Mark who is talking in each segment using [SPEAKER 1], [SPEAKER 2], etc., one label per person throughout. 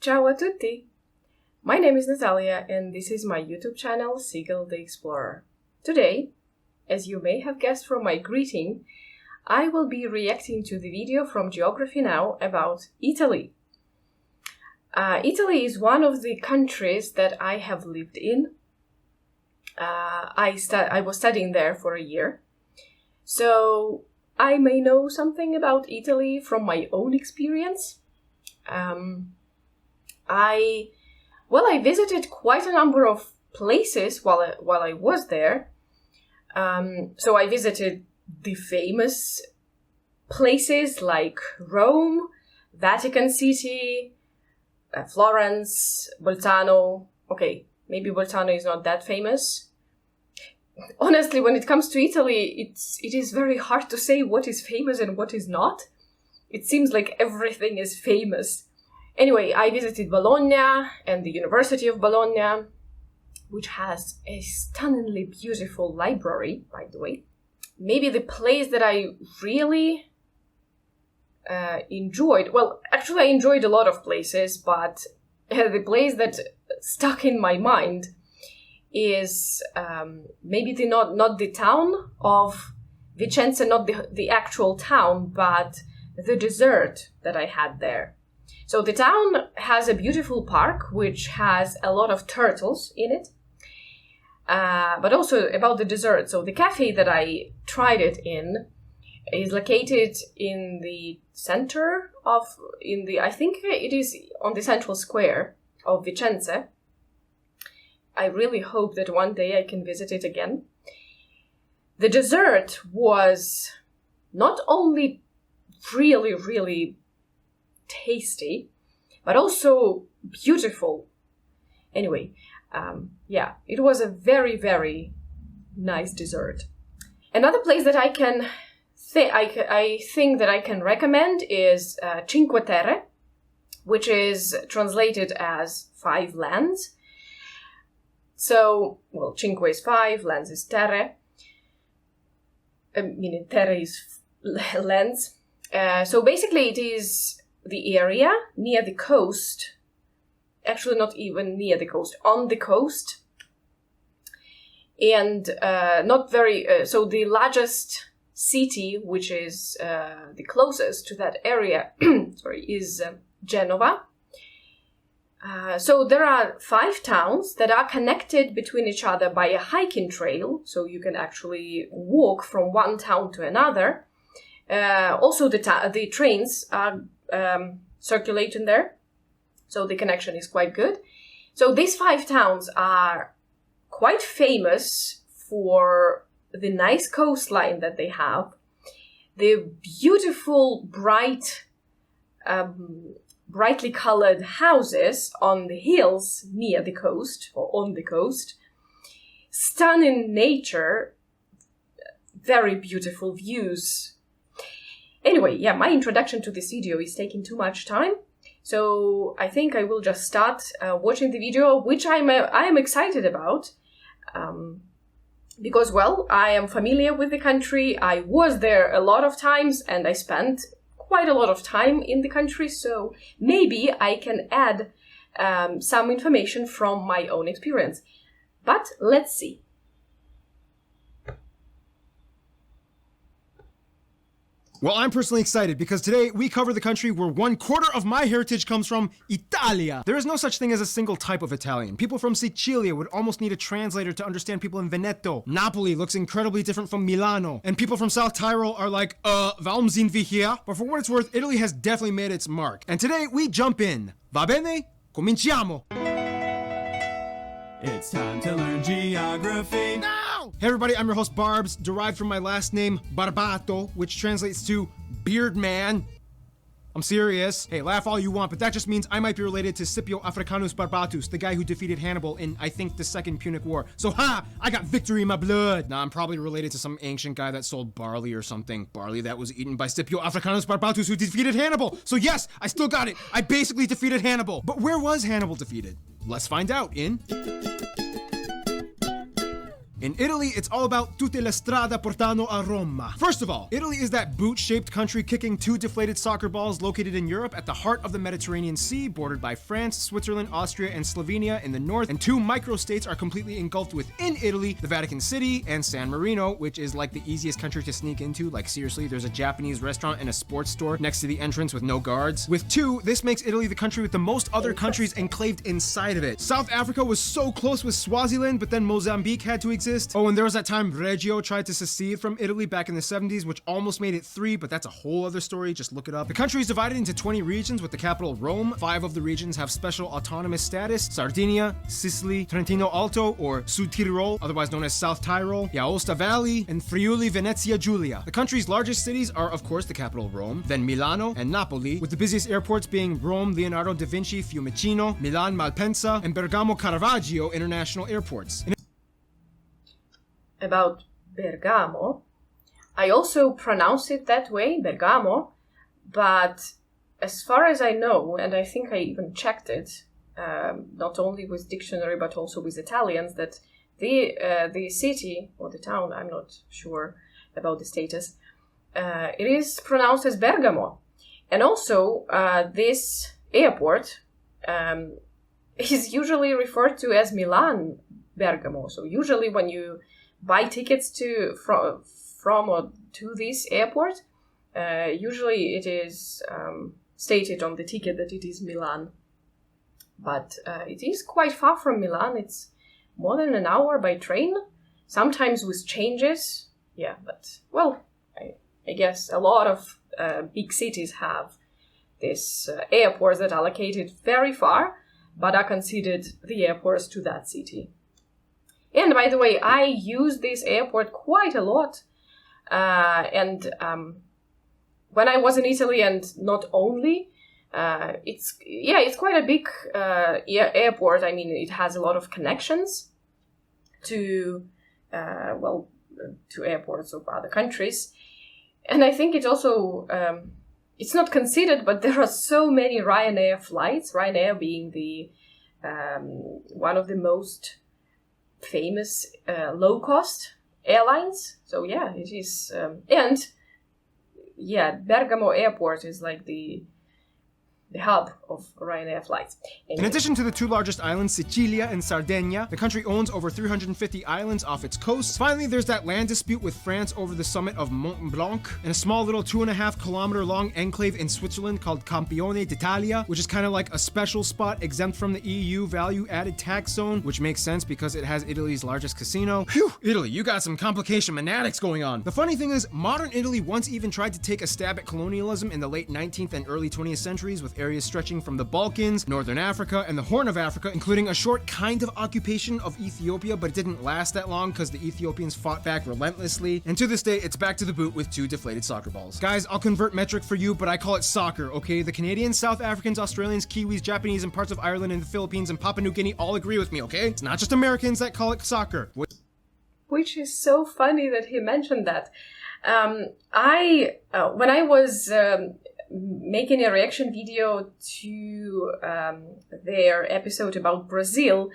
[SPEAKER 1] Ciao a tutti! My name is Natalia and this is my YouTube channel, Seagull the Explorer. Today, as you may have guessed from my greeting, I will be reacting to the video from Geography Now about Italy. Italy is one of the countries that I have lived in. I was studying there for a year, so I may know something about Italy from my own experience. I visited quite a number of places while I was there. So I visited the famous places like Rome, Vatican City, Florence, Bolzano. Okay, maybe Bolzano is not that famous. Honestly, when it comes to Italy, it is very hard to say what is famous and what is not. It seems like everything is famous. Anyway, I visited Bologna and the University of Bologna, which has a stunningly beautiful library, by the way. Maybe the place that I really enjoyed, well, actually I enjoyed a lot of places, but the place that stuck in my mind is maybe not the town of Vicenza, not the actual town, but the desert that I had there. So the town has a beautiful park which has a lot of turtles in it, but also about the desert. So the cafe that I tried it in is located in the center I think it is on the central square of Vicenza. I really hope that one day I can visit it again. The dessert was not only really, really tasty, but also beautiful. Anyway, it was a very, very nice dessert. Another place that I think that I can recommend is Cinque Terre, which is translated as 5 lands. So, well, cinque is 5, lands is terre, meaning terre is lands. So basically it is the area near the coast, actually not even near the coast, on the coast, and not very, so the largest city, which is the closest to that area, is Genova. So there are 5 towns that are connected between each other by a hiking trail, so you can actually walk from one town to another. Also, the trains are circulating there, so the connection is quite good. So these 5 towns are quite famous for the nice coastline that they have, the beautiful, brightly colored houses on the hills near the coast or on the coast, stunning nature, very beautiful views. Anyway, my introduction to this video is taking too much time, so I think I will just start watching the video, which I am excited about, because, well, I am familiar with the country. I was there a lot of times and I spent quite a lot of time in the country, so maybe I can add some information from my own experience. But let's see.
[SPEAKER 2] Well, I'm personally excited because today we cover the country where 1/4 of my heritage comes from, Italia. There is no such thing as a single type of Italian. People from Sicilia would almost need a translator to understand people in Veneto. Napoli looks incredibly different from Milano. And people from South Tyrol are like, warum sind wir hier? But for what it's worth, Italy has definitely made its mark. And today we jump in. Va bene? Cominciamo!
[SPEAKER 3] It's time to learn geography now!
[SPEAKER 2] Hey everybody, I'm your host Barbs, derived from my last name Barbato, which translates to beard man. I'm serious. Hey, laugh all you want, but that just means I might be related to Scipio Africanus Barbatus, the guy who defeated Hannibal in, I think, the Second Punic War. So I got victory in my blood. Nah, I'm probably related to some ancient guy that sold barley or something. Barley that was eaten by Scipio Africanus Barbatus, who defeated Hannibal. So yes, I still got it. I basically defeated Hannibal. But where was Hannibal defeated? Let's find out in In Italy, it's all about tutte le strade portano a Roma. First of all, Italy is that boot-shaped country kicking two deflated soccer balls located in Europe at the heart of the Mediterranean Sea, bordered by France, Switzerland, Austria, and Slovenia in the north, and two microstates are completely engulfed within Italy, the Vatican City and San Marino, which is like the easiest country to sneak into. Like seriously, there's a Japanese restaurant and a sports store next to the entrance with no guards. With two, this makes Italy the country with the most other countries enclaved inside of it. South Africa was so close with Swaziland, but then Mozambique had to exist. Oh, and there was that time Reggio tried to secede from Italy back in the 70s, which almost made it 3, but that's a whole other story, just look it up. The country is divided into 20 regions with the capital Rome. 5 of the regions have special autonomous status: Sardinia, Sicily, Trentino Alto or Sud Tirol, otherwise known as South Tyrol, the Aosta Valley, and Friuli Venezia Giulia. The country's largest cities are of course the capital Rome, then Milano and Napoli, with the busiest airports being Rome Leonardo da Vinci Fiumicino, Milan Malpensa, and Bergamo Caravaggio international airports.
[SPEAKER 1] About Bergamo, I also pronounce it that way, Bergamo, but as far as I know, and I think I even checked it, not only with dictionary but also with Italians, that the city or the town, I'm not sure about the status, it is pronounced as Bergamo. And also, this airport is usually referred to as Milan Bergamo. So usually when you buy tickets from or to this airport, usually it is stated on the ticket that it is Milan. But it is quite far from Milan. It's more than an hour by train, sometimes with changes. Yeah, but, well, I guess a lot of big cities have these airports that are located very far, but are considered the airports to that city. And by the way, I use this airport quite a lot. And when I was in Italy, and not only, it's quite a big airport. I mean, it has a lot of connections to airports of other countries. And I think it also, it's not considered, but there are so many Ryanair flights, Ryanair being the one of the most famous low-cost airlines. So yeah, it is, Bergamo Airport is like the hub of Ryanair flights. Anyway.
[SPEAKER 2] In addition to the 2 largest islands, Sicilia and Sardinia, the country owns over 350 islands off its coast. Finally, there's that land dispute with France over the summit of Mont Blanc, and a small little 2.5 kilometer long enclave in Switzerland called Campione d'Italia, which is kind of like a special spot exempt from the EU value-added tax zone, which makes sense because it has Italy's largest casino. Phew, Italy, you got some complication fanatics going on. The funny thing is, modern Italy once even tried to take a stab at colonialism in the late 19th and early 20th centuries with areas stretching from the Balkans, Northern Africa, and the Horn of Africa, including a short kind of occupation of Ethiopia, but it didn't last that long because the Ethiopians fought back relentlessly. And to this day, it's back to the boot with 2 deflated soccer balls. Guys, I'll convert metric for you, but I call it soccer, okay? The Canadians, South Africans, Australians, Kiwis, Japanese, and parts of Ireland and the Philippines and Papua New Guinea all agree with me, okay? It's not just Americans that call it soccer.
[SPEAKER 1] Which is so funny that he mentioned that. When I was making a reaction video to their episode about Brazil,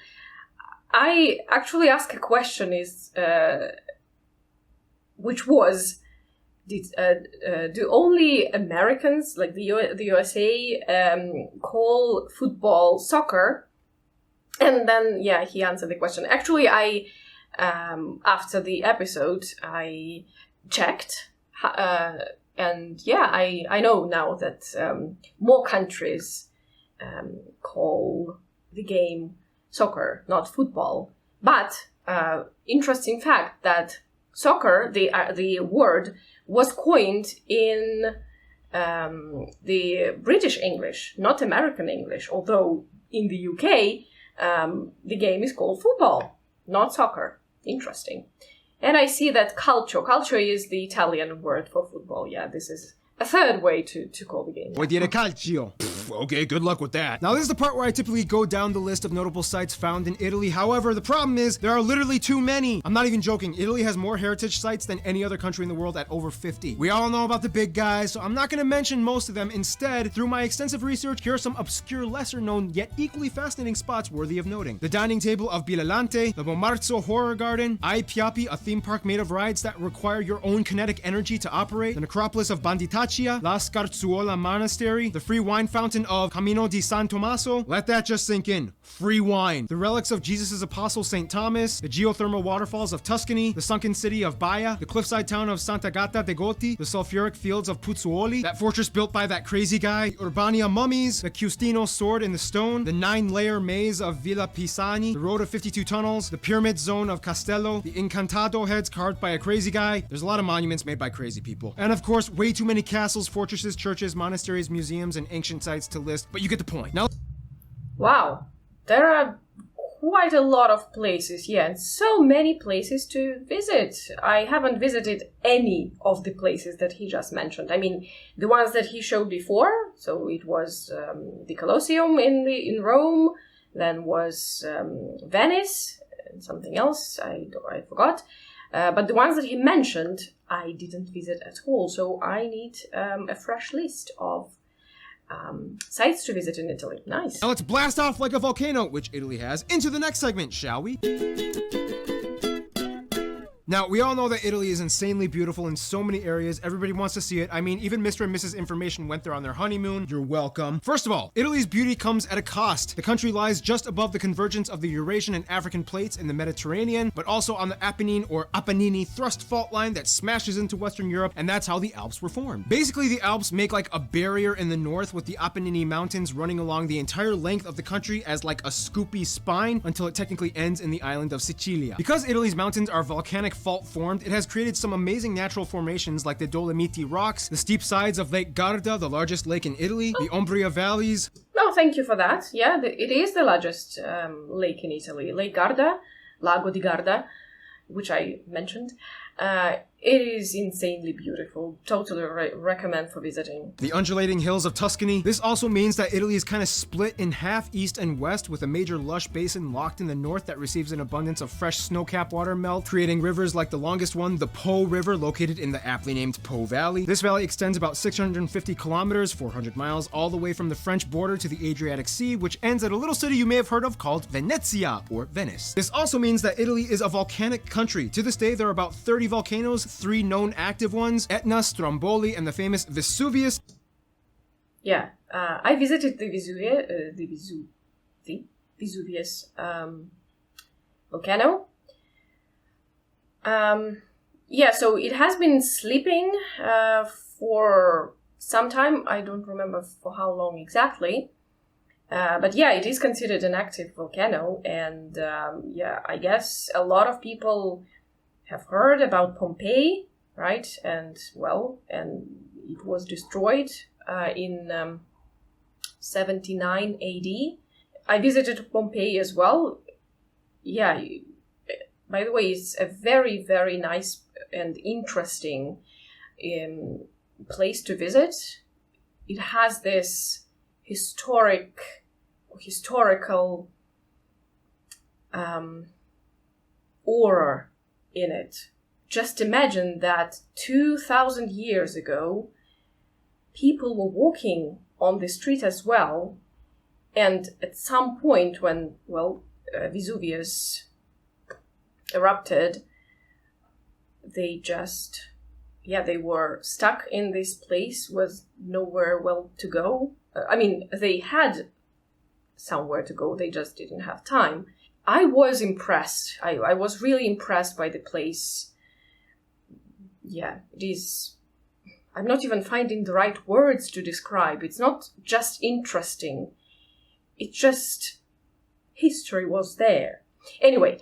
[SPEAKER 1] I actually asked a question, which was, do only Americans, like the USA, call football soccer? And then, yeah, he answered the question. Actually, after the episode, I checked, and yeah, I know now that more countries call the game soccer, not football. But interesting fact that soccer, the word, was coined in the British English, not American English. Although in the UK, the game is called football, not soccer. Interesting. And I see that calcio is the Italian word for football. Yeah, this is a third way to call the game.
[SPEAKER 2] Vuoi dire calcio? Okay, good luck with that. Now, this is the part where I typically go down the list of notable sites found in Italy. However, the problem is there are literally too many. I'm not even joking. Italy has more heritage sites than any other country in the world at over 50. We all know about the big guys, so I'm not going to mention most of them. Instead, through my extensive research, here are some obscure, lesser-known, yet equally fascinating spots worthy of noting. The dining table of Bilalante, the Bomarzo Horror Garden, Ai Piapi, a theme park made of rides that require your own kinetic energy to operate, the necropolis of Banditaccia, La Scarzuola Monastery, the free wine fountain of Camino di San Tommaso. Let that just sink in. Free wine. The relics of Jesus' apostle St. Thomas, the geothermal waterfalls of Tuscany, the sunken city of Baia, the cliffside town of Sant'Agata de' Goti, the sulfuric fields of Pozzuoli, that fortress built by that crazy guy, Urbania mummies, the Custino sword in the stone, the 9-layer maze of Villa Pisani, the road of 52 tunnels, the pyramid zone of Castello, the Incantado heads carved by a crazy guy. There's a lot of monuments made by crazy people. And of course, way too many castles, fortresses, churches, monasteries, museums, and ancient sites to list, but you get the point. Now,
[SPEAKER 1] wow, there are quite a lot of places, yeah, and so many places to visit. I haven't visited any of the places that he just mentioned. I mean, the ones that he showed before, so it was the Colosseum in Rome, then was Venice, and something else, I forgot. But the ones that he mentioned, I didn't visit at all, so I need a fresh list of sites to visit in Italy. Nice.
[SPEAKER 2] Now let's blast off like a volcano, which Italy has, into the next segment, shall we? Now, we all know that Italy is insanely beautiful in so many areas. Everybody wants to see it. I mean, even Mr. and Mrs. Information went there on their honeymoon. You're welcome. First of all, Italy's beauty comes at a cost. The country lies just above the convergence of the Eurasian and African plates in the Mediterranean, but also on the Apennine or Apennini thrust fault line that smashes into Western Europe, and that's how the Alps were formed. Basically, the Alps make like a barrier in the north with the Apennine mountains running along the entire length of the country as like a scoopy spine until it technically ends in the island of Sicilia. Because Italy's mountains are volcanic fault formed, it has created some amazing natural formations like the Dolomiti rocks, the steep sides of Lake Garda, the largest lake in Italy, the Umbria valleys.
[SPEAKER 1] Oh, thank you for that. Yeah, it is the largest lake in Italy. Lake Garda, Lago di Garda, which I mentioned. It is insanely beautiful. Totally recommend for visiting.
[SPEAKER 2] The undulating hills of Tuscany. This also means that Italy is kind of split in half east and west, with a major lush basin locked in the north that receives an abundance of fresh snow-capped water melt, creating rivers like the longest one, the Po River, located in the aptly named Po Valley. This valley extends about 650 kilometers, 400 miles, all the way from the French border to the Adriatic Sea, which ends at a little city you may have heard of called Venezia, or Venice. This also means that Italy is a volcanic country. To this day, there are about 30 volcanoes, 3 known active ones, Etna, Stromboli, and the famous Vesuvius.
[SPEAKER 1] Yeah, I visited the Vesuvius volcano. Yeah, so it has been sleeping for some time. I don't remember for how long exactly. But yeah, it is considered an active volcano. And yeah, I guess a lot of people have heard about Pompeii, right? And it was destroyed in 79 AD. I visited Pompeii as well. Yeah, by the way, it's a very, very nice and interesting place to visit. It has this historical aura in it. Just imagine that 2,000 years ago, people were walking on the street as well, and at some point when, Vesuvius erupted, they were stuck in this place with nowhere to go. I mean, they had somewhere to go, they just didn't have time. I was impressed. I was really impressed by the place. Yeah, it is. I'm not even finding the right words to describe. It's not just interesting. It's just history was there. Anyway,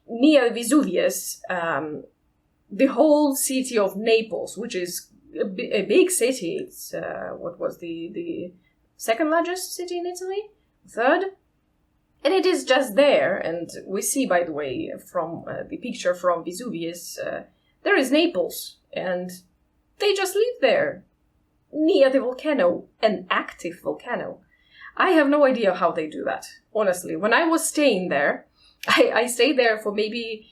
[SPEAKER 1] near Vesuvius, the whole city of Naples, which is a big city. It's what was the second largest city in Italy? Third? And it is just there, and we see, by the way, from the picture from Vesuvius, there is Naples, and they just live there near the volcano, an active volcano. I have no idea how they do that, honestly. When I was staying there, I stayed there for maybe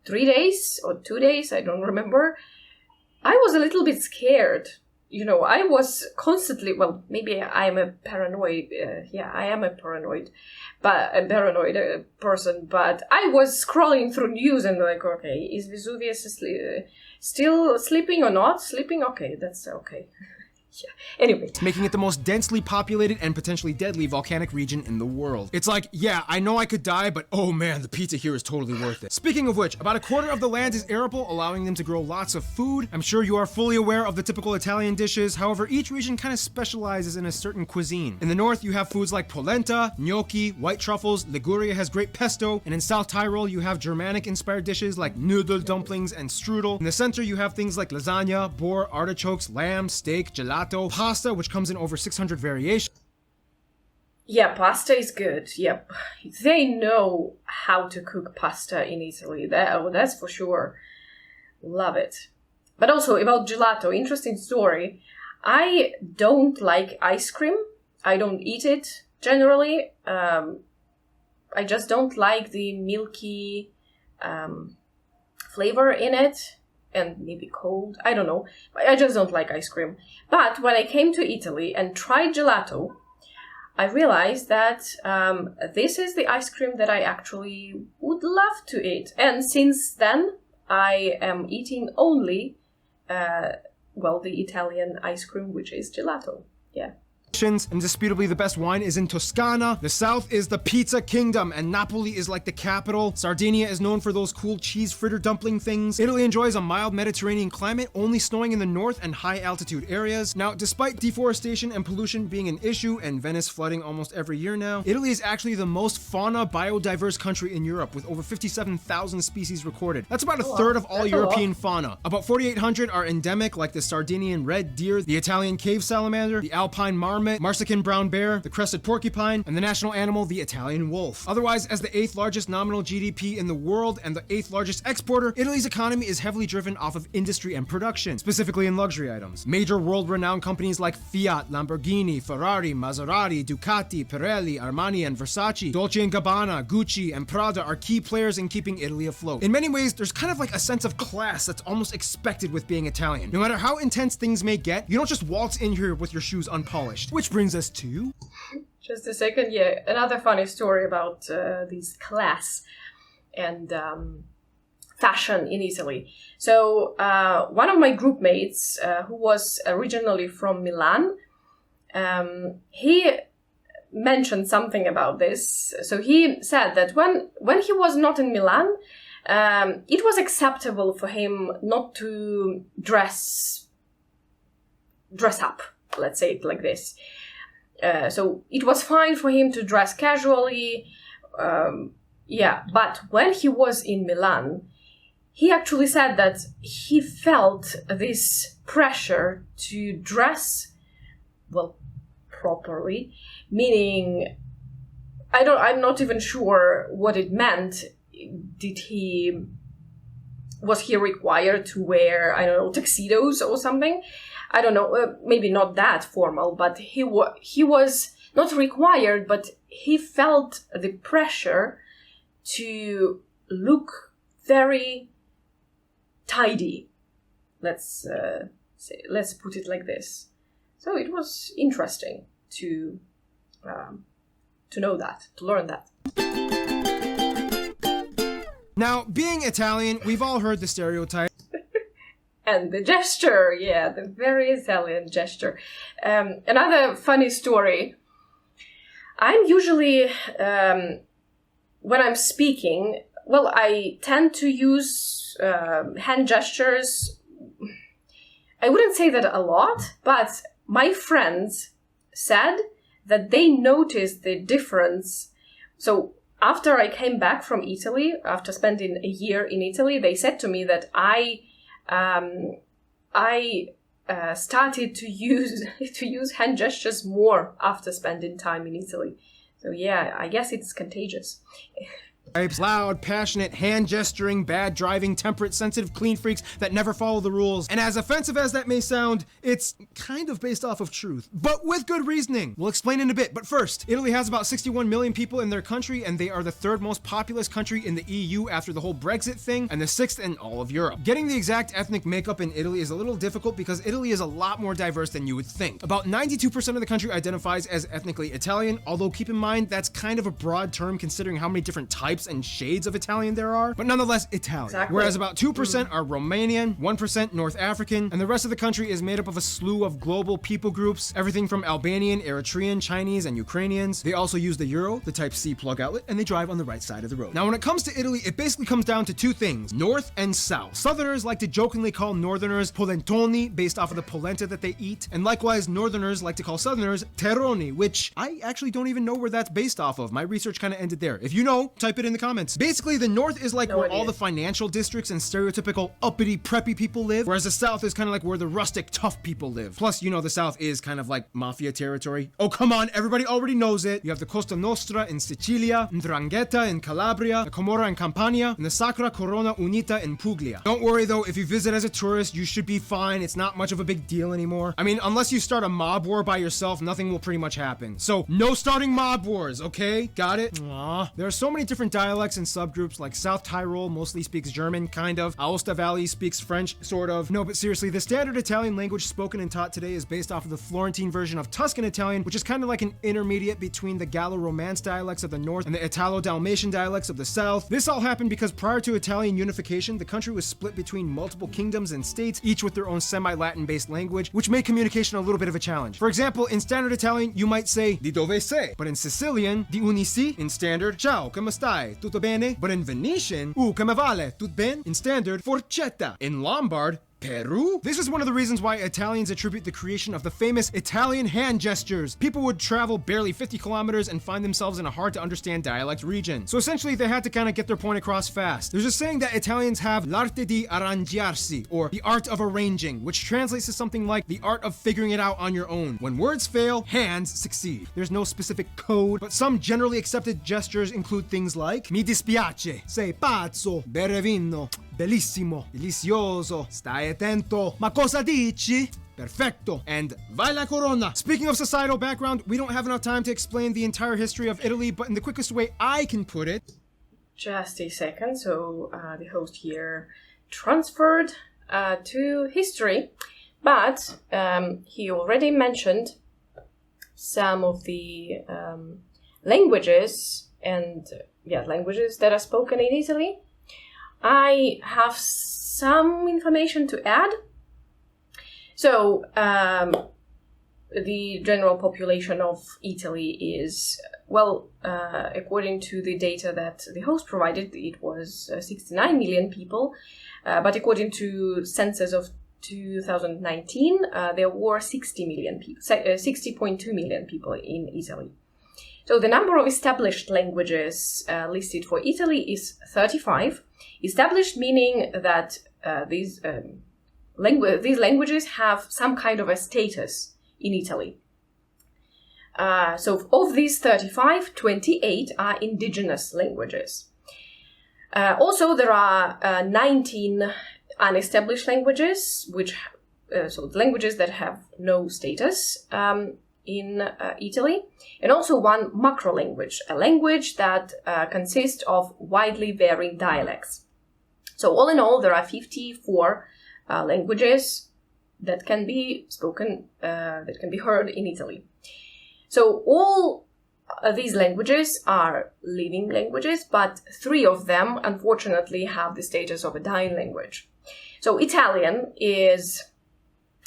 [SPEAKER 1] 3 days or 2 days, I don't remember. I was a little bit scared. I was constantly, well, maybe I am a paranoid, I am a paranoid person, but I was scrolling through news and like, okay, is Vesuvius still sleeping or not sleeping? Okay, that's okay. Yeah. Anyway.
[SPEAKER 2] Making it the most densely populated and potentially deadly volcanic region in the world. It's like, yeah, I know I could die, but oh man, the pizza here is totally worth it. Speaking of which, about a quarter of the land is arable, allowing them to grow lots of food. I'm sure you are fully aware of the typical Italian dishes. However, each region kind of specializes in a certain cuisine. In the north, you have foods like polenta, gnocchi, white truffles. Liguria has great pesto. And in South Tyrol, you have Germanic-inspired dishes like noodle dumplings and strudel. In the center, you have things like lasagna, boar, artichokes, lamb, steak, gelato, pasta, which comes in over 600 variations.
[SPEAKER 1] Yeah, pasta is good. Yep. They know how to cook pasta in Italy. That's for sure. Love it. But also about gelato, interesting story. I don't like ice cream. I don't eat it generally. I just don't like the milky flavor in it. And maybe cold, I don't know. I just don't like ice cream. But when I came to Italy and tried gelato, I realized that this is the ice cream that I actually would love to eat. And since then, I am eating only, the Italian ice cream, which is gelato. Yeah.
[SPEAKER 2] Indisputably, the best wine is in Toscana. The south is the pizza kingdom, and Napoli is like the capital. Sardinia is known for those cool cheese fritter dumpling things. Italy enjoys a mild Mediterranean climate, only snowing in the north and high altitude areas. Now, despite deforestation and pollution being an issue, and Venice flooding almost every year now, Italy is actually the most fauna biodiverse country in Europe, with over 57,000 species recorded. That's about a third of all European fauna. About 4,800 are endemic, like the Sardinian red deer, the Italian cave salamander, the Alpine marmot, Marsican brown bear, the crested porcupine, and the national animal, the Italian wolf. Otherwise, as the 8th largest nominal GDP in the world and the 8th largest exporter, Italy's economy is heavily driven off of industry and production, specifically in luxury items. Major world-renowned companies like Fiat, Lamborghini, Ferrari, Maserati, Ducati, Pirelli, Armani, and Versace, Dolce & Gabbana, Gucci, and Prada are key players in keeping Italy afloat. In many ways, there's kind of like a sense of class that's almost expected with being Italian. No matter how intense things may get, you don't just waltz in here with your shoes unpolished. Which brings us to...
[SPEAKER 1] Just a second, yeah. Another funny story about this class and fashion in Italy. So one of my group mates, who was originally from Milan, he mentioned something about this. So he said that when he was not in Milan, it was acceptable for him not to dress up. Let's say it like this. So it was fine for him to dress casually. But when he was in Milan, he actually said that he felt this pressure to dress, well, properly, meaning, I'm not even sure what it meant. Was he required to wear, I don't know, tuxedos or something? I don't know, maybe not that formal, but he was not required, but he felt the pressure to look very tidy. Let's put it like this. So it was interesting to know that, to learn that.
[SPEAKER 2] Now, being Italian, we've all heard the stereotype.
[SPEAKER 1] And the gesture, yeah, the very Italian gesture. Another funny story. I'm usually, when I'm speaking, I tend to use hand gestures. I wouldn't say that a lot, but my friends said that they noticed the difference. So after I came back from Italy, after spending a year in Italy, they said to me that I started to use hand gestures more after spending time in Italy. So yeah, I guess it's contagious.
[SPEAKER 2] Loud, passionate, hand-gesturing, bad driving, temperate, sensitive, clean freaks that never follow the rules. And as offensive as that may sound, it's kind of based off of truth, but with good reasoning. We'll explain in a bit, but first, Italy has about 61 million people in their country, and they are the third most populous country in the EU after the whole Brexit thing, and the sixth in all of Europe. Getting the exact ethnic makeup in Italy is a little difficult because Italy is a lot more diverse than you would think. About 92% of the country identifies as ethnically Italian, although keep in mind that's kind of a broad term considering how many different types and shades of Italian there are, but nonetheless Italian. Exactly. Whereas about 2% are Romanian, 1% North African, and the rest of the country is made up of a slew of global people groups, everything from Albanian, Eritrean, Chinese, and Ukrainians. They also use the Euro, the Type-C plug outlet, and they drive on the right side of the road. Now when it comes to Italy, it basically comes down to two things, North and South. Southerners like to jokingly call Northerners polentoni, based off of the polenta that they eat, and likewise Northerners like to call Southerners terroni, which I actually don't even know where that's based off of. My research kind of ended there. If you know, type it in the comments. Basically, the North is like where all the financial districts and stereotypical uppity, preppy people live, whereas the South is kind of like where the rustic, tough people live. Plus, you know, the South is kind of like mafia territory. Oh, come on, everybody already knows it. You have the Costa Nostra in Sicilia, 'Ndrangheta in Calabria, the Camorra in Campania, and the Sacra Corona Unita in Puglia. Don't worry though, if you visit as a tourist, you should be fine. It's not much of a big deal anymore. I mean, unless you start a mob war by yourself, nothing will pretty much happen. So, no starting mob wars, okay? Got it? Aww. There are so many different dialects and subgroups, like South Tyrol mostly speaks German, kind of. Aosta Valley speaks French, sort of. No, but seriously, the standard Italian language spoken and taught today is based off of the Florentine version of Tuscan Italian, which is kind of like an intermediate between the Gallo-Romance dialects of the north and the Italo-Dalmatian dialects of the south. This all happened because prior to Italian unification, the country was split between multiple kingdoms and states, each with their own semi-Latin based language, which made communication a little bit of a challenge. For example, in standard Italian, you might say di dove sei, but in Sicilian, di unisi, in standard, ciao, come stai, tutto bene, but in Venetian, come vale, tut ben, in standard, forchetta, in Lombard, Peru? This is one of the reasons why Italians attribute the creation of the famous Italian hand gestures. People would travel barely 50 kilometers and find themselves in a hard to understand dialect region. So essentially they had to kind of get their point across fast. There's a saying that Italians have l'arte di arrangiarsi, or the art of arranging, which translates to something like the art of figuring it out on your own. When words fail, hands succeed. There's no specific code, but some generally accepted gestures include things like mi dispiace, sei pazzo, bere vino, bellissimo, delicioso, stai attento, ma cosa dici? Perfecto, and vai la corona. Speaking of societal background, we don't have enough time to explain the entire history of Italy, but in the quickest way I can put it.
[SPEAKER 1] Just a second, so the host here transferred to history, but he already mentioned some of the languages that are spoken in Italy. I have some information to add. So, the general population of Italy is, according to the data that the host provided, it was 69 million people. But according to census of 2019, there were 60 million people, 60.2 million people in Italy. So the number of established languages listed for Italy is 35. Established meaning that these languages have some kind of a status in Italy. So of these 35, 28 are indigenous languages. Also, there are 19 unestablished languages, so languages that have no status in Italy, and also one macro language, a language that consists of widely varying dialects. So all in all, there are 54 languages that can be spoken, that can be heard in Italy. So all these languages are living languages, but 3 of them, unfortunately, have the status of a dying language. So Italian is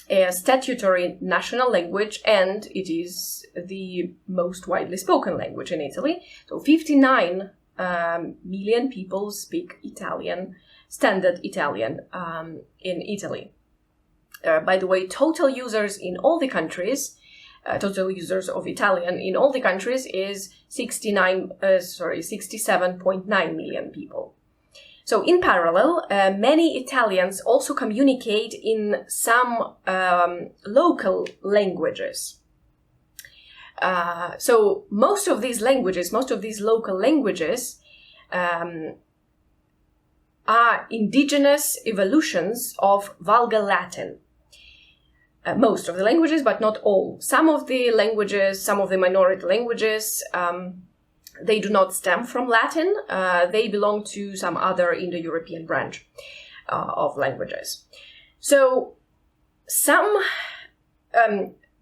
[SPEAKER 1] a statutory national language, and it is the most widely spoken language in Italy. So 59 million people speak Italian, standard Italian, in Ity. By the way, total users in all the countries, total users of Italian in all the countries is 67.9 million people. So in parallel, many Italians also communicate in some local languages. So most of these local languages, are indigenous evolutions of Vulgar Latin. Most of the languages, but not all. Some of the languages, some of the minority languages, they do not stem from Latin. They belong to some other Indo-European branch of languages. So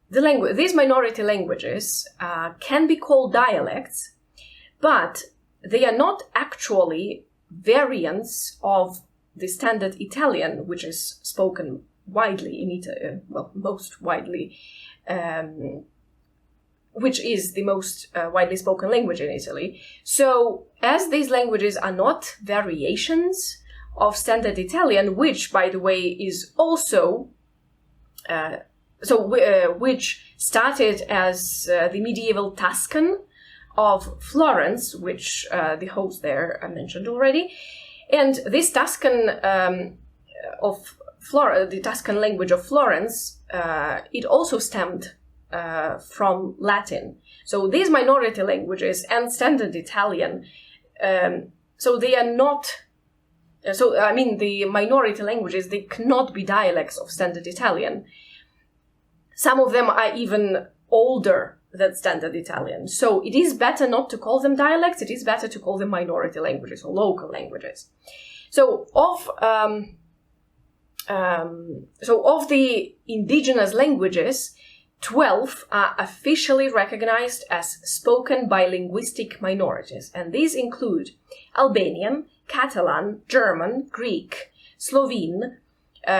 [SPEAKER 1] these minority languages can be called dialects, but they are not actually variants of the standard Italian, which is spoken widely in Italy, most widely, which is the most widely spoken language in Italy. So, as these languages are not variations of Standard Italian, which, by the way, is also which started as the medieval Tuscan of Florence, which the host there mentioned already, and this Tuscan the Tuscan language of Florence, it also stemmed from Latin. So these minority languages and Standard Italian, so they are not. The minority languages, they cannot be dialects of Standard Italian. Some of them are even older than Standard Italian. So it is better not to call them dialects. It is better to call them minority languages or local languages. So of the indigenous languages, 12 are officially recognized as spoken by linguistic minorities, and these include Albanian, Catalan, German, Greek, Slovene,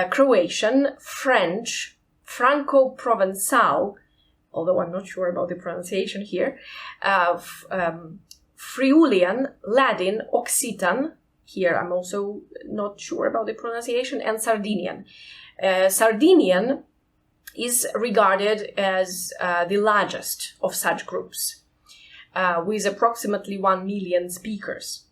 [SPEAKER 1] Croatian, French, Franco-Provençal, although I'm not sure about the pronunciation here, Friulian, Ladin, Occitan, here I'm also not sure about the pronunciation, and Sardinian. Sardinian is regarded as the largest of such groups, with approximately 1 million speakers.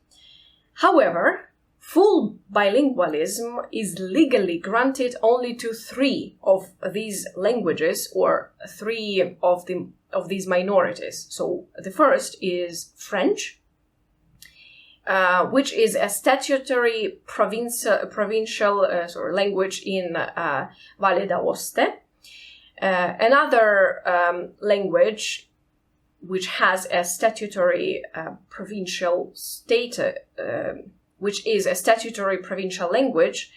[SPEAKER 1] However, full bilingualism is legally granted only to 3 of these languages, or 3 of these minorities. So the first is French, which is a statutory provincial language in Valle d'Aoste. Another language which has a statutory provincial status, which is a statutory provincial language,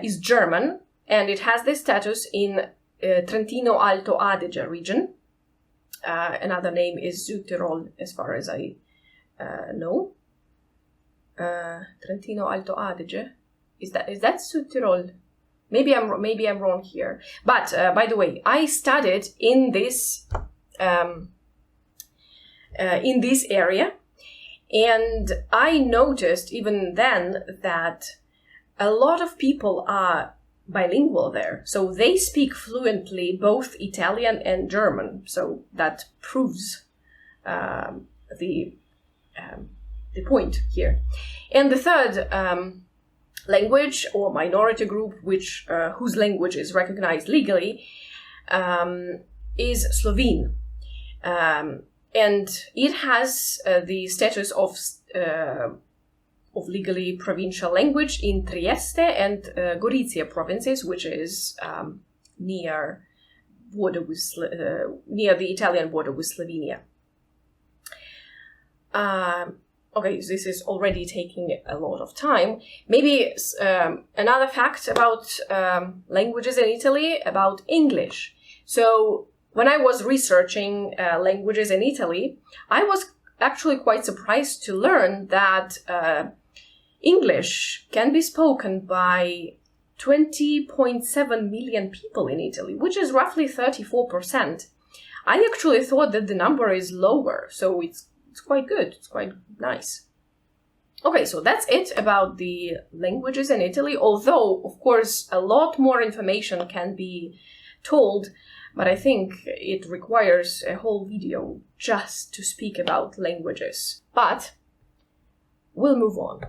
[SPEAKER 1] is German, and it has this status in Trentino Alto Adige region. Another name is Südtirol, as far as I know. Trentino Alto Adige, is that Südtirol? Maybe I'm wrong here. But by the way, I studied in this area, and I noticed even then that a lot of people are bilingual there. So they speak fluently both Italian and German. So that proves the point here. And the third language or minority group, whose language is recognized legally, is Slovene. And it has the status of legally provincial language in Trieste and Gorizia provinces, which is near the Italian border with Slovenia. Okay, so this is already taking a lot of time. Maybe another fact about languages in Italy, about English. So when I was researching languages in Italy, I was actually quite surprised to learn that English can be spoken by 20.7 million people in Italy, which is roughly 34%. I actually thought that the number is lower, so it's quite good. It's quite nice. Okay, so that's it about the languages in Italy, although, of course, a lot more information can be told, but I think it requires a whole video just to speak about languages. But we'll move on.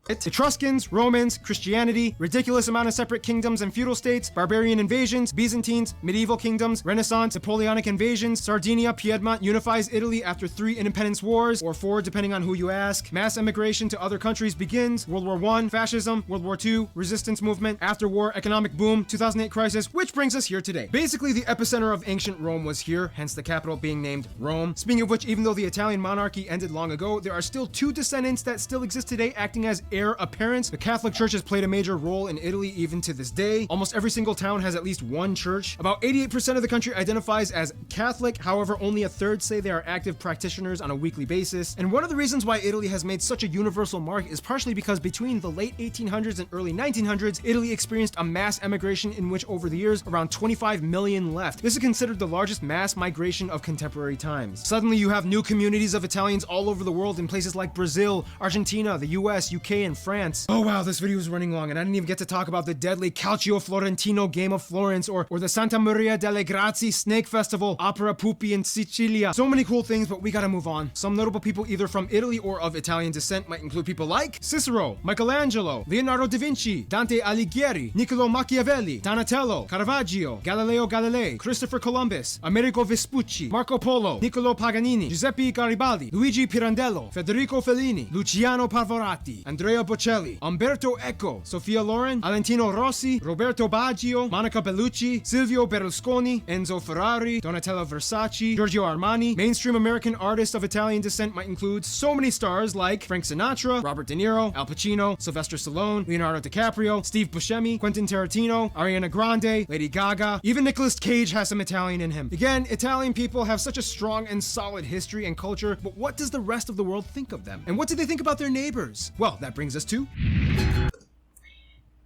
[SPEAKER 2] Etruscans, Romans, Christianity, ridiculous amount of separate kingdoms and feudal states, barbarian invasions, Byzantines, medieval kingdoms, Renaissance, Napoleonic invasions, Sardinia, Piedmont unifies Italy after 3 independence wars, or 4 depending on who you ask. Mass immigration to other countries begins, World War I, fascism, World War II, resistance movement, after war, economic boom, 2008 crisis, which brings us here today. Basically, the epicenter of ancient Rome was here, hence the capital being named Rome. Speaking of which, even though the Italian monarchy ended long ago, there are still 2 descendants that still exist today acting as heir apparents. The Catholic Church has played a major role in Italy even to this day. Almost every single town has at least one church. About 88% of the country identifies as Catholic, however, only a third say they are active practitioners on a weekly basis. And one of the reasons why Italy has made such a universal mark is partially because between the late 1800s and early 1900s, Italy experienced a mass emigration in which over the years, around 25 million left. This is considered the largest mass migration of contemporary times. Suddenly you have new communities of Italians all over the world in places like Brazil, Argentina, the US, UK, and France. Oh wow, this video is running long and I didn't even get to talk about the deadly Calcio Florentino Game of Florence or the Santa Maria delle Grazie Snake Festival, Opera Pupi in Sicilia. So many cool things, but we gotta move on. Some notable people either from Italy or of Italian descent might include people like Cicero, Michelangelo, Leonardo da Vinci, Dante Alighieri, Niccolo Machiavelli, Donatello, Caravaggio, Galileo Galilei, Christopher Columbus, Amerigo Vespucci, Marco Polo, Niccolo Paganini, Giuseppe Garibaldi, Luigi Pirandello, Federico Fellini, Luciano Pavarotti, Andrea Bocelli, Umberto Eco, Sofia Loren, Valentino Rossi, Roberto Baggio, Monica Bellucci, Silvio Berlusconi, Enzo Ferrari, Donatello Versace, Giorgio Armani. Mainstream American artists of Italian descent might include so many stars like Frank Sinatra, Robert De Niro, Al Pacino, Sylvester Stallone, Leonardo DiCaprio, Steve Buscemi, Quentin Tarantino, Ariana Grande, Lady Gaga. Even Nicolas Cage has some Italian in him. Again, Italian people have such a strong and solid history and culture, but what does the rest of the world think of them? And what do they think about their neighbors? Well, that brings us to...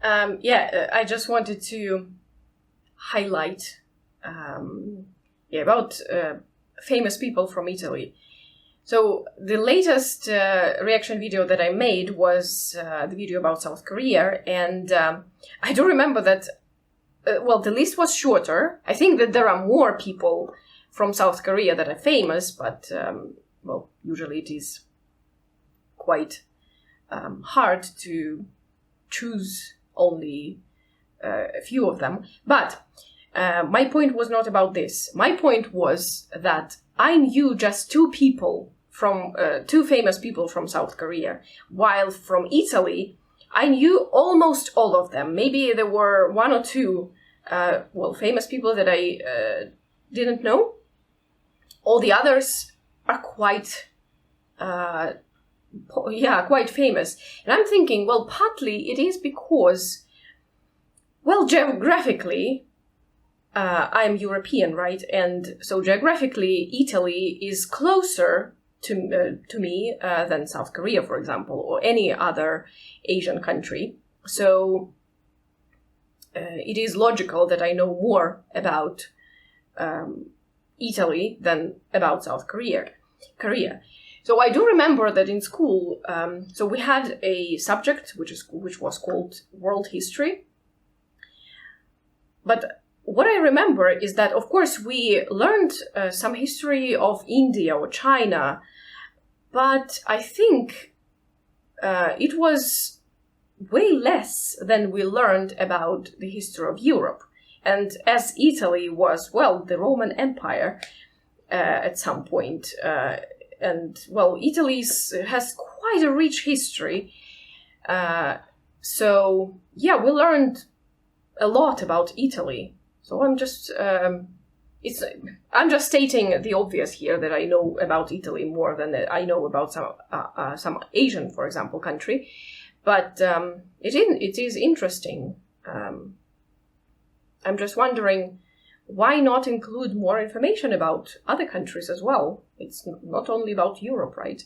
[SPEAKER 1] I just wanted to highlight about famous people from Italy. So the latest reaction video that I made was the video about South Korea, and I do remember that, the list was shorter. I think that there are more people from South Korea that are famous, but, usually it is quite hard to choose only a few of them. But my point was not about this. My point was that I knew just 2 people from 2 famous people from South Korea, while from Italy, I knew almost all of them. Maybe there were 1 or 2 famous people that I didn't know. All the others are quite famous. And I'm thinking, partly it is because, geographically, I'm European, right? And so geographically, Italy is closer to me than South Korea, for example, or any other Asian country. So it is logical that I know more about Italy than about South Korea. So I do remember that in school, so we had a subject which was called World History. But what I remember is that, of course, we learned some history of India or China, but I think it was way less than we learned about the history of Europe. And as Italy was, the Roman Empire at some point, Italy has quite a rich history. We learned a lot about Italy. So I'm just stating the obvious here, that I know about Italy more than that I know about some Asian, for example, country. But it is interesting. I'm just wondering, why not include more information about other countries as well? It's not only about Europe, right?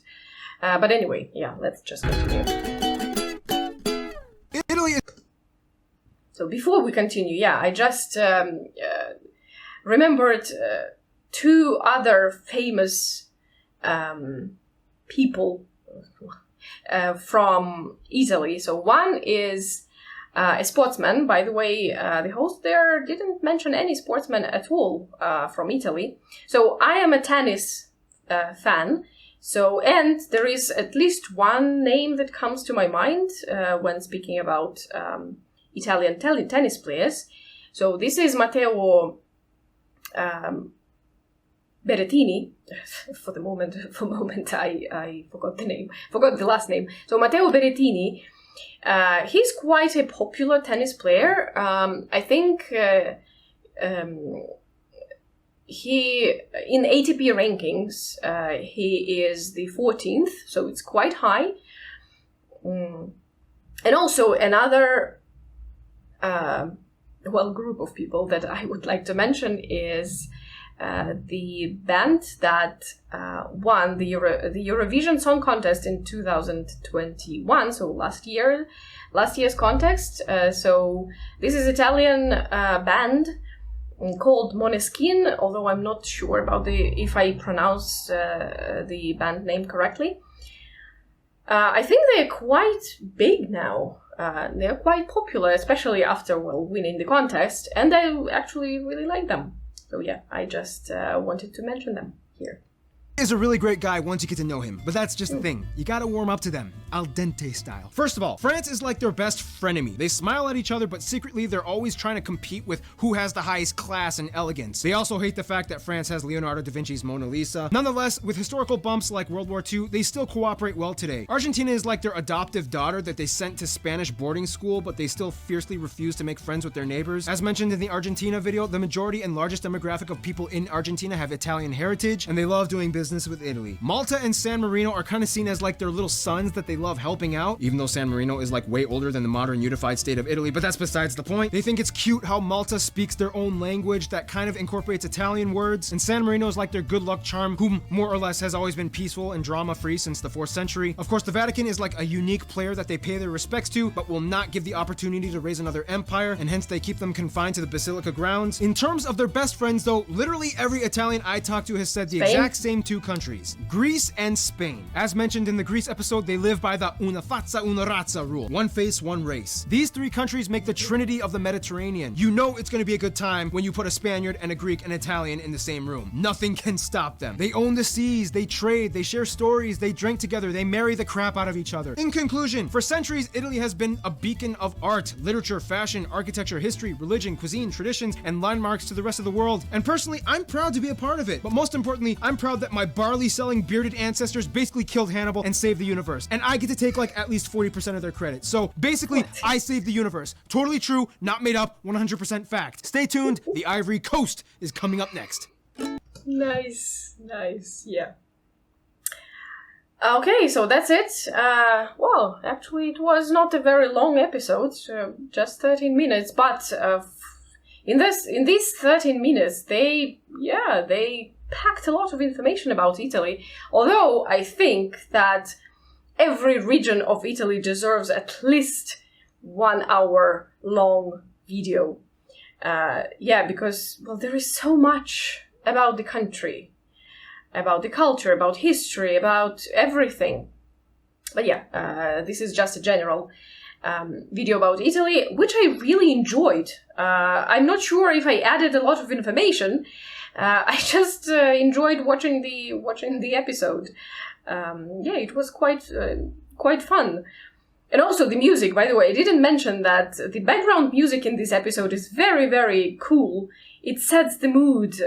[SPEAKER 1] But anyway, let's just continue.
[SPEAKER 2] Italy.
[SPEAKER 1] So before we continue, I just remembered 2 other famous people from Italy. So one is a sportsman. By the way, the host there didn't mention any sportsman at all from Italy. So I am a tennis fan, So, and there is at least one name that comes to my mind when speaking about Italian tennis players. So this is Matteo Berrettini. For the moment, I forgot the last name. So Matteo Berrettini, he's quite a popular tennis player. I think he, in ATP rankings, he is the 14th, so it's quite high. And also another group of people that I would like to mention is the band that won the Eurovision Song Contest in 2021, so last year's contest. So this is Italian band called Måneskin, although I'm not sure about if I pronounce the band name correctly. I think they're quite big now. They're quite popular, especially after winning the contest, and I actually really like them. So yeah, I just wanted to mention them here.
[SPEAKER 2] Is a really great guy once you get to know him, but that's just the thing. You gotta warm up to them, al dente style. First of all, France is like their best frenemy. They smile at each other, but secretly they're always trying to compete with who has the highest class and elegance. They also hate the fact that France has Leonardo da Vinci's Mona Lisa. Nonetheless, with historical bumps like World War II, they still cooperate well today. Argentina is like their adoptive daughter that they sent to Spanish boarding school, but they still fiercely refuse to make friends with their neighbors. As mentioned in the Argentina video, the majority and largest demographic of people in Argentina have Italian heritage, and they love doing business with Italy. Malta and San Marino are kind of seen as like their little sons that they love helping out, even though San Marino is like way older than the modern unified state of Italy, but that's besides the point. They think it's cute how Malta speaks their own language that kind of incorporates Italian words, and San Marino is like their good luck charm, whom more or less has always been peaceful and drama-free since the 4th century. Of course, the Vatican is like a unique player that they pay their respects to, but will not give the opportunity to raise another empire, and hence they keep them confined to the Basilica grounds. In terms of their best friends though, literally every Italian I talked to has said the exact same two countries. Greece and Spain. As mentioned in the Greece episode, they live by the una faccia una razza rule. One face, one race. These three countries make the trinity of the Mediterranean. You know it's going to be a good time when you put a Spaniard and a Greek and Italian in the same room. Nothing can stop them. They own the seas, they trade, they share stories, they drink together, they marry the crap out of each other. In conclusion, for centuries, Italy has been a beacon of art, literature, fashion, architecture, history, religion, cuisine, traditions, and landmarks to the rest of the world. And personally, I'm proud to be a part of it. But most importantly, I'm proud that my barley-selling bearded ancestors basically killed Hannibal and saved the universe. And I get to take like at least 40% of their credit. So basically, I saved the universe. Totally true, not made up, 100% fact. Stay tuned, the Ivory Coast is coming up next.
[SPEAKER 1] Nice, yeah. Okay, so that's it. Well, actually it was not a very long episode, just 13 minutes, but in these 13 minutes, they packed a lot of information about Italy, although I think that every region of Italy deserves at least 1 hour long video. Because, there is so much about the country, about the culture, about history, about everything. But this is just a general video about Italy, which I really enjoyed. I'm not sure if I added a lot of information. I just enjoyed watching the episode. It was quite fun. And also the music, by the way, I didn't mention that the background music in this episode is very, very cool. It sets the mood,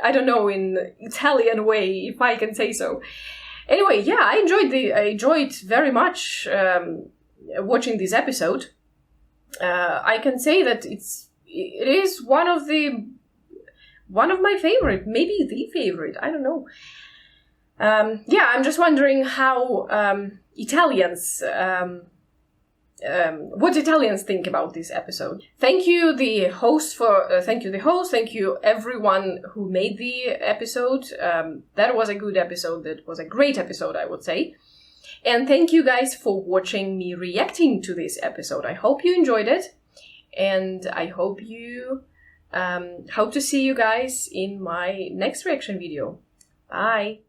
[SPEAKER 1] I don't know, in Italian way, if I can say so. Anyway, I enjoyed very much watching this episode. I can say that it is one of my favorite, maybe the favorite, I don't know. I'm just wondering how what Italians think about this episode. Thank you the host, thank you everyone who made the episode. That was a good episode, that was a great episode, I would say. And thank you guys for watching me reacting to this episode. I hope you enjoyed it, and I hope to see you guys in my next reaction video. Bye!